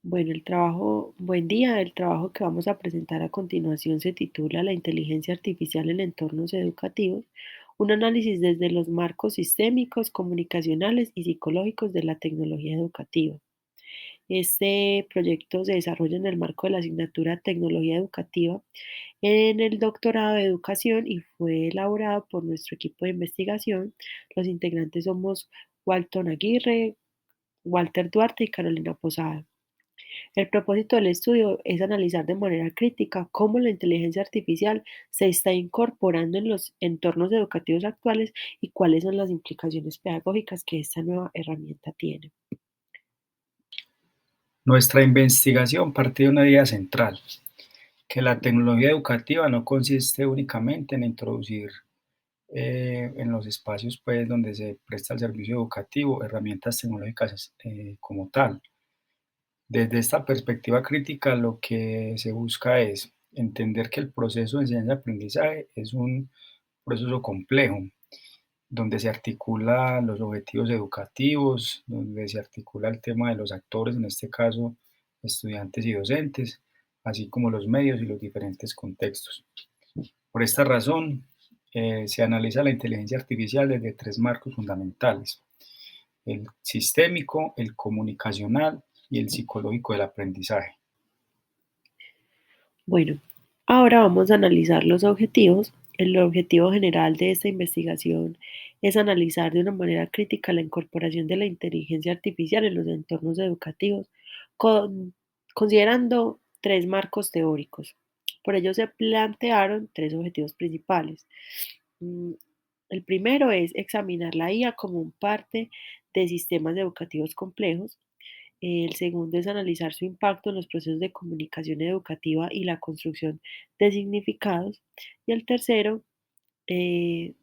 Bueno, buen día. El trabajo que vamos a presentar a continuación se titula La inteligencia artificial en entornos educativos, un análisis desde los marcos sistémicos, comunicacionales y psicológicos de la tecnología educativa. Este proyecto se desarrolla en el marco de la asignatura Tecnología Educativa en el doctorado de Educación y fue elaborado por nuestro equipo de investigación. Los integrantes somos Walton Aguirre, Walter Duarte y Carolina Posada. El propósito del estudio es analizar de manera crítica cómo la inteligencia artificial se está incorporando en los entornos educativos actuales y cuáles son las implicaciones pedagógicas que esta nueva herramienta tiene. Nuestra investigación parte de una idea central, que la tecnología educativa no consiste únicamente en introducir en los espacios pues, donde se presta el servicio educativo herramientas tecnológicas como tal. Desde esta perspectiva crítica, lo que se busca es entender que el proceso de enseñanza-aprendizaje es un proceso complejo, donde se articulan los objetivos educativos, donde se articula el tema de los actores, en este caso estudiantes y docentes, así como los medios y los diferentes contextos. Por esta razón, se analiza la inteligencia artificial desde tres marcos fundamentales: el sistémico, el comunicacional y el psicológico del aprendizaje. Bueno, ahora vamos a analizar los objetivos. El objetivo general de esta investigación es analizar de una manera crítica la incorporación de la inteligencia artificial en los entornos educativos, con- considerando tres marcos teóricos. Por ello se plantearon tres objetivos principales. Mm, El primero es examinar la IA como un parte de sistemas educativos complejos. El segundo es analizar su impacto en los procesos de comunicación educativa y la construcción de significados. Y el tercero, eh,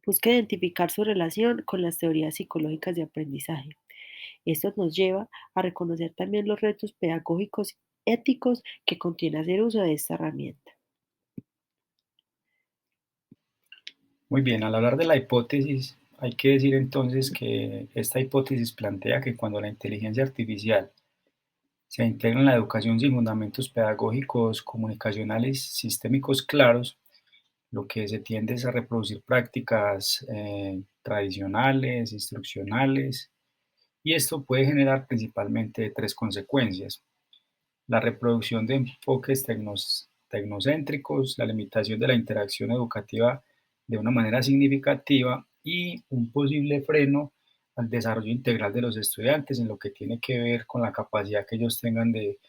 busca identificar su relación con las teorías psicológicas de aprendizaje. Esto nos lleva a reconocer también los retos pedagógicos éticos que contiene hacer uso de esta herramienta. Muy bien, al hablar de la hipótesis, hay que decir entonces que esta hipótesis plantea que cuando la inteligencia artificial se integra en la educación sin fundamentos pedagógicos, comunicacionales, sistémicos claros, lo que se tiende es a reproducir prácticas tradicionales, instruccionales, y esto puede generar principalmente tres consecuencias: la reproducción de enfoques tecnocéntricos, la limitación de la interacción educativa de una manera significativa y un posible freno al desarrollo integral de los estudiantes en lo que tiene que ver con la capacidad que ellos tengan de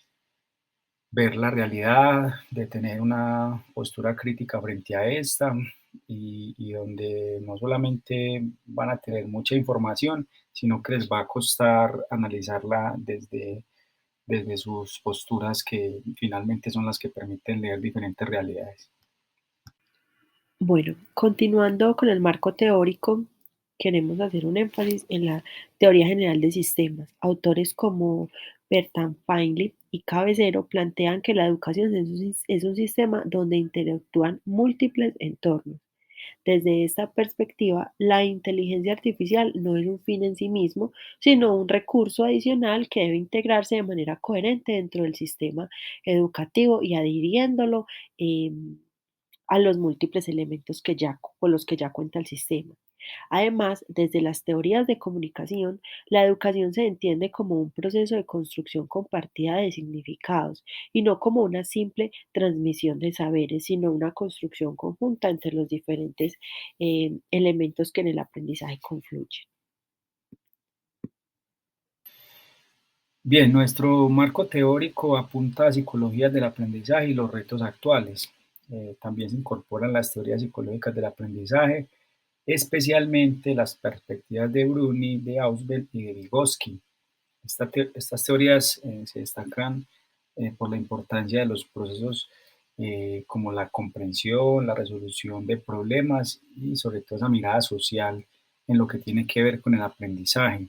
ver la realidad, de tener una postura crítica frente a esta y donde no solamente van a tener mucha información, sino que les va a costar analizarla desde sus posturas que finalmente son las que permiten leer diferentes realidades. Bueno, continuando con el marco teórico, queremos hacer un énfasis en la teoría general de sistemas. Autores como Bertrand Painley y Cabecero plantean que la educación es un sistema donde interactúan múltiples entornos. Desde esta perspectiva, la inteligencia artificial no es un fin en sí mismo, sino un recurso adicional que debe integrarse de manera coherente dentro del sistema educativo y adhiriéndolo a los múltiples elementos con los que ya cuenta el sistema. Además, desde las teorías de comunicación, la educación se entiende como un proceso de construcción compartida de significados y no como una simple transmisión de saberes, sino una construcción conjunta entre los diferentes elementos que en el aprendizaje confluyen. Bien, nuestro marco teórico apunta a psicologías del aprendizaje y los retos actuales. También se incorporan las teorías psicológicas del aprendizaje, especialmente las perspectivas de Bruni, de Ausubel y de Vygotsky. Estas teorías se destacan por la importancia de los procesos como la comprensión, la resolución de problemas y sobre todo esa mirada social en lo que tiene que ver con el aprendizaje.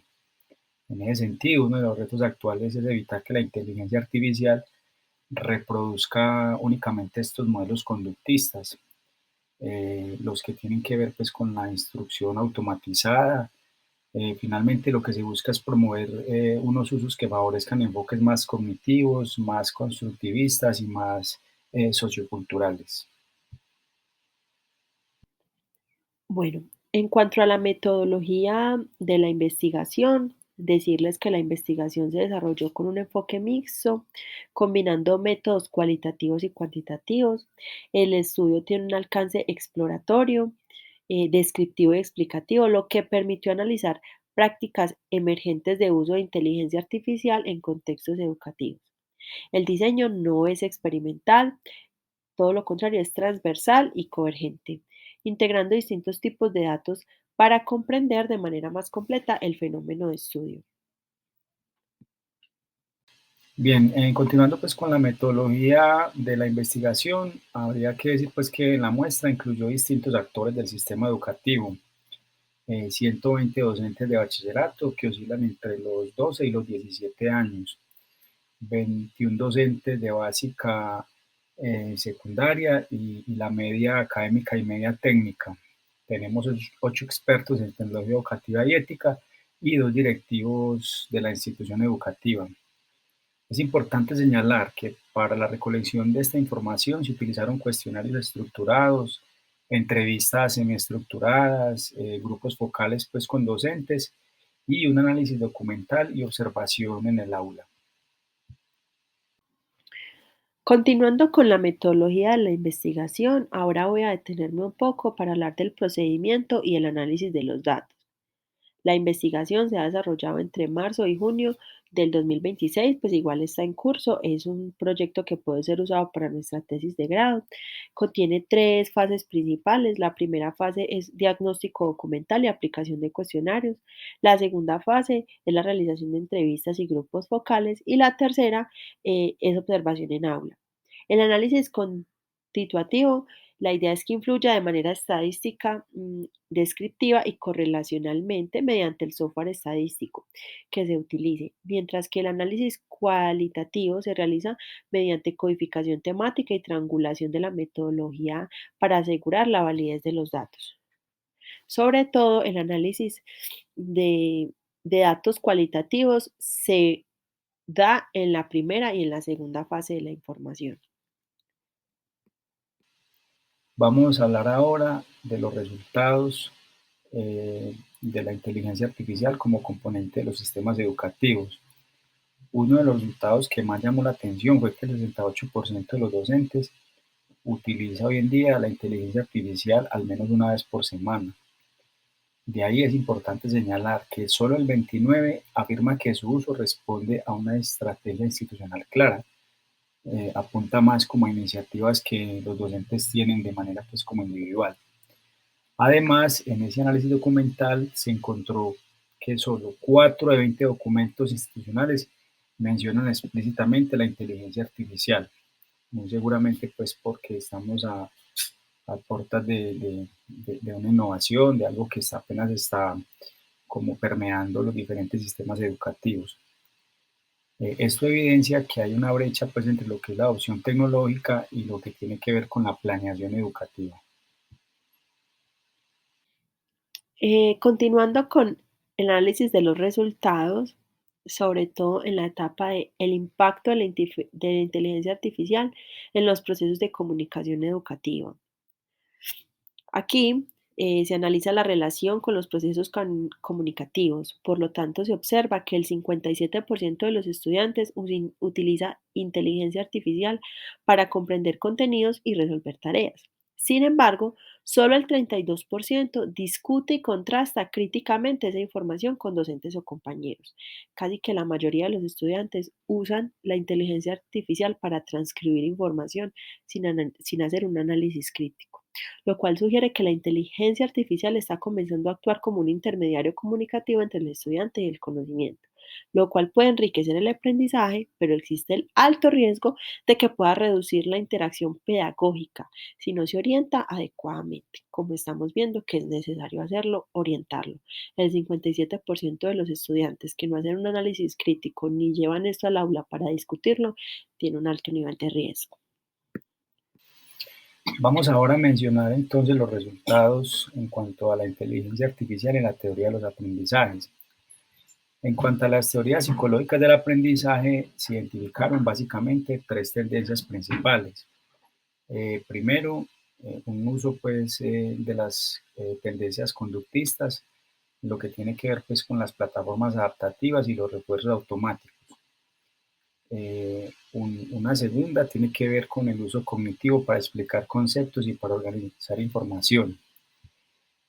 En ese sentido, uno de los retos actuales es evitar que la inteligencia artificial reproduzca únicamente estos modelos conductistas, los que tienen que ver pues, con la instrucción automatizada, Finalmente, lo que se busca es promover unos usos que favorezcan enfoques más cognitivos, más constructivistas y más socioculturales. Bueno, en cuanto a la metodología de la investigación, decirles que la investigación se desarrolló con un enfoque mixto, combinando métodos cualitativos y cuantitativos. El estudio tiene un alcance exploratorio, descriptivo y explicativo, lo que permitió analizar prácticas emergentes de uso de inteligencia artificial en contextos educativos. El diseño no es experimental, todo lo contrario, es transversal y convergente, integrando distintos tipos de datos para comprender de manera más completa el fenómeno de estudio. Bien, continuando pues con la metodología de la investigación, habría que decir pues que la muestra incluyó distintos actores del sistema educativo, 120 docentes de bachillerato que oscilan entre los 12 y los 17 años, 21 docentes de básica secundaria y la media académica y media técnica. Tenemos 8 expertos en tecnología educativa y ética y 2 directivos de la institución educativa. Es importante señalar que para la recolección de esta información se utilizaron cuestionarios estructurados, entrevistas semiestructuradas, grupos focales pues con docentes y un análisis documental y observación en el aula. Continuando con la metodología de la investigación, ahora voy a detenerme un poco para hablar del procedimiento y el análisis de los datos. La investigación se ha desarrollado entre marzo y junio del 2026, pues igual está en curso. Es un proyecto que puede ser usado para nuestra tesis de grado. Contiene tres fases principales. La primera fase es diagnóstico documental y aplicación de cuestionarios. La segunda fase es la realización de entrevistas y grupos focales. Y la tercera es observación en aula. El análisis constitutivo, la idea es que influya de manera estadística, descriptiva y correlacionalmente mediante el software estadístico que se utilice, mientras que el análisis cualitativo se realiza mediante codificación temática y triangulación de la metodología para asegurar la validez de los datos. Sobre todo, el análisis de, de datos cualitativos se da en la primera y en la segunda fase de la información. Vamos a hablar ahora de los resultados de la inteligencia artificial como componente de los sistemas educativos. Uno de los resultados que más llamó la atención fue que el 68% de los docentes utiliza hoy en día la inteligencia artificial al menos una vez por semana. De ahí es importante señalar que solo el 29% afirma que su uso responde a una estrategia institucional clara. Apunta más como a iniciativas que los docentes tienen de manera pues como individual. Además, en ese análisis documental se encontró que solo 4 de 20 documentos institucionales mencionan explícitamente la inteligencia artificial, muy seguramente pues porque estamos a puertas de una innovación, de algo que apenas está como permeando los diferentes sistemas educativos. Esto evidencia que hay una brecha pues entre lo que es la adopción tecnológica y lo que tiene que ver con la planeación educativa. Continuando con el análisis de los resultados, sobre todo en la etapa de el impacto de de la inteligencia artificial en los procesos de comunicación educativa. Aquí se analiza la relación con los procesos comunicativos. Por lo tanto, se observa que el 57% de los estudiantes utiliza inteligencia artificial para comprender contenidos y resolver tareas. Sin embargo, solo el 32% discute y contrasta críticamente esa información con docentes o compañeros. Casi que la mayoría de los estudiantes usan la inteligencia artificial para transcribir información sin hacer un análisis crítico, lo cual sugiere que la inteligencia artificial está comenzando a actuar como un intermediario comunicativo entre el estudiante y el conocimiento, lo cual puede enriquecer el aprendizaje, pero existe el alto riesgo de que pueda reducir la interacción pedagógica si no se orienta adecuadamente, como estamos viendo que es necesario hacerlo, orientarlo. El 57% de los estudiantes que no hacen un análisis crítico ni llevan esto al aula para discutirlo tiene un alto nivel de riesgo. Vamos ahora a mencionar entonces los resultados en cuanto a la inteligencia artificial en la teoría de los aprendizajes. En cuanto a las teorías psicológicas del aprendizaje, se identificaron básicamente tres tendencias principales. Primero, un uso pues, de las tendencias conductistas, lo que tiene que ver pues, con las plataformas adaptativas y los refuerzos automáticos. Una segunda tiene que ver con el uso cognitivo para explicar conceptos y para organizar información.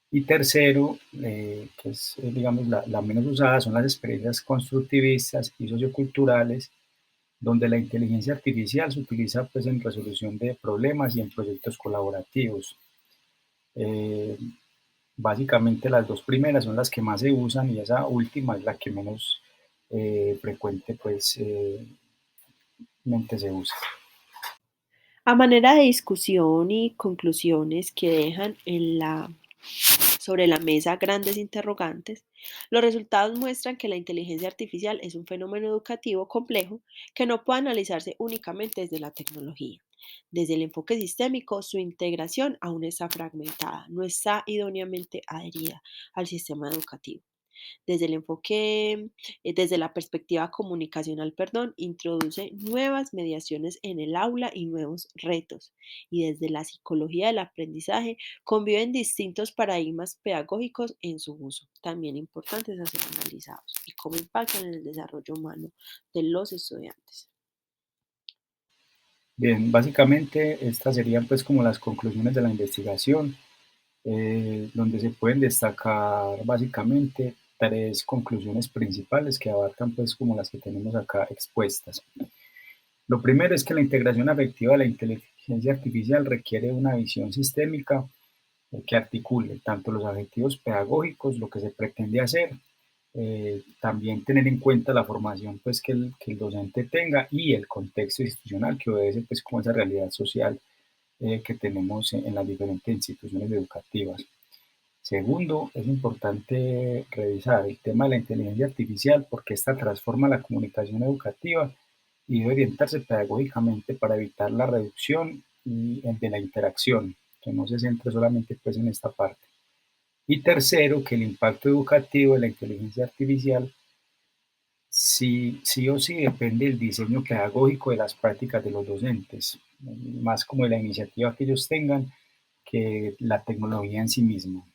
Y tercero, que es digamos la menos usada, son las experiencias constructivistas y socioculturales, donde la inteligencia artificial se utiliza pues, en resolución de problemas y en proyectos colaborativos. Eh, Básicamente las dos primeras son las que más se usan y esa última es la que menos frecuente pues, mente se usa. A manera de discusión y conclusiones que dejan sobre la mesa grandes interrogantes, los resultados muestran que la inteligencia artificial es un fenómeno educativo complejo que no puede analizarse únicamente desde la tecnología. Desde el enfoque sistémico, su integración aún está fragmentada, no está idóneamente adherida al sistema educativo. Desde el enfoque, desde la perspectiva comunicacional, perdón, introduce nuevas mediaciones en el aula y nuevos retos. Y desde la psicología del aprendizaje conviven distintos paradigmas pedagógicos en su uso, también importantes a ser analizados, y cómo impactan en el desarrollo humano de los estudiantes. Bien, básicamente estas serían pues como las conclusiones de la investigación, donde se pueden destacar básicamente tres conclusiones principales que abarcan pues como las que tenemos acá expuestas. Lo primero es que la integración afectiva de la inteligencia artificial requiere una visión sistémica que articule tanto los objetivos pedagógicos, lo que se pretende hacer, también tener en cuenta la formación pues, que el docente tenga y el contexto institucional que obedece pues, como esa realidad social que tenemos en las diferentes instituciones educativas. Segundo, es importante revisar el tema de la inteligencia artificial porque esta transforma la comunicación educativa y debe orientarse pedagógicamente para evitar la reducción de la interacción, que no se centre solamente pues, en esta parte. Y tercero, que el impacto educativo de la inteligencia artificial sí o sí depende del diseño pedagógico de las prácticas de los docentes, más como de la iniciativa que ellos tengan que la tecnología en sí misma.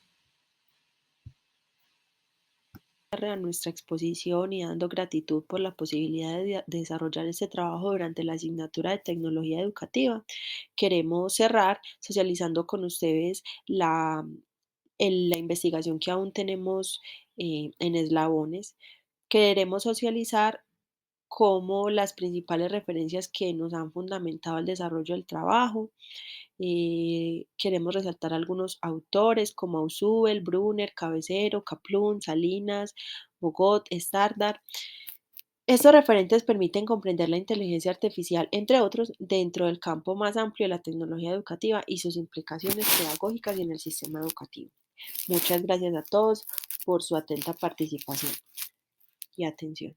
A nuestra exposición y dando gratitud por la posibilidad de desarrollar este trabajo durante la asignatura de tecnología educativa. Queremos cerrar socializando con ustedes la investigación que aún tenemos en eslabones. Queremos socializar cómo las principales referencias que nos han fundamentado el desarrollo del trabajo. Queremos resaltar algunos autores como Ausubel, Brunner, Cabecero, Kaplun, Salinas, Bogot, Stardar. Estos referentes permiten comprender la inteligencia artificial, entre otros, dentro del campo más amplio de la tecnología educativa y sus implicaciones pedagógicas y en el sistema educativo. Muchas gracias a todos por su atenta participación y atención.